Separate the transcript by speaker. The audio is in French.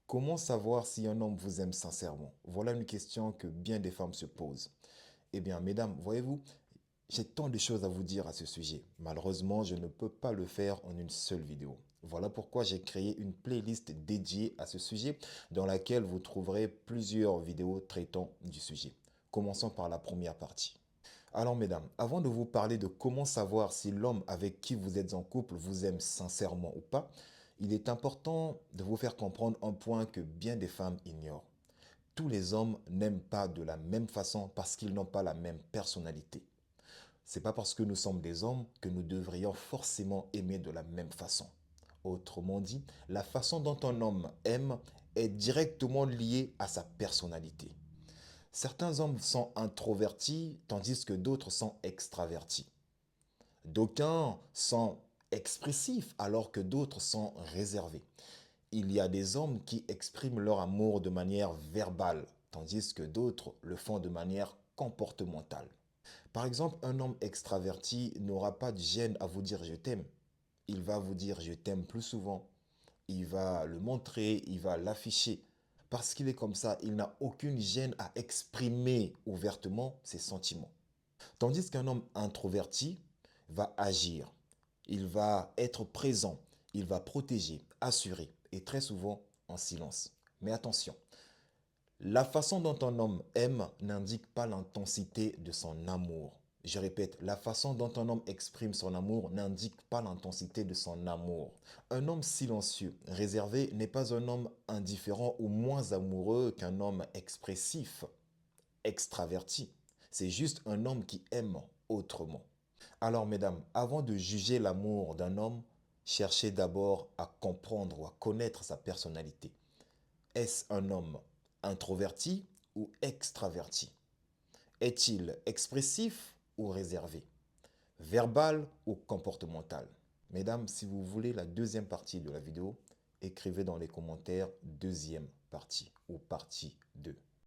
Speaker 1: Comment savoir si un homme vous aime sincèrement? Voilà une question que bien des femmes se posent. Eh bien, mesdames, voyez-vous, j'ai tant de choses à vous dire à ce sujet. Malheureusement, je ne peux pas le faire en une seule vidéo. Voilà pourquoi j'ai créé une playlist dédiée à ce sujet dans laquelle vous trouverez plusieurs vidéos traitant du sujet. Commençons par la première partie. Alors, mesdames, avant de vous parler de comment savoir si l'homme avec qui vous êtes en couple vous aime sincèrement ou pas, il est important de vous faire comprendre un point que bien des femmes ignorent. Tous les hommes n'aiment pas de la même façon parce qu'ils n'ont pas la même personnalité. C'est pas parce que nous sommes des hommes que nous devrions forcément aimer de la même façon. Autrement dit, la façon dont un homme aime est directement liée à sa personnalité. Certains hommes sont introvertis tandis que d'autres sont extravertis. D'aucuns sont expressifs alors que d'autres sont réservés. Il y a des hommes qui expriment leur amour de manière verbale tandis que d'autres le font de manière comportementale. Par exemple, un homme extraverti n'aura pas de gêne à vous dire je t'aime. Il va vous dire je t'aime plus souvent. Il va le montrer, il va l'afficher. Parce qu'il est comme ça, il n'a aucune gêne à exprimer ouvertement ses sentiments. Tandis qu'un homme introverti va agir, il va être présent, il va protéger, assurer, et très souvent en silence. Mais attention, la façon dont un homme aime n'indique pas l'intensité de son amour. Je répète, la façon dont un homme exprime son amour n'indique pas l'intensité de son amour. Un homme silencieux, réservé, n'est pas un homme indifférent ou moins amoureux qu'un homme expressif, extraverti. C'est juste un homme qui aime autrement. Alors, mesdames, avant de juger l'amour d'un homme, cherchez d'abord à comprendre ou à connaître sa personnalité. Est-ce un homme introverti ou extraverti? Est-il expressif ou réservé? Verbal ou comportemental? Mesdames, si vous voulez la deuxième partie de la vidéo, écrivez dans les commentaires deuxième partie ou partie 2.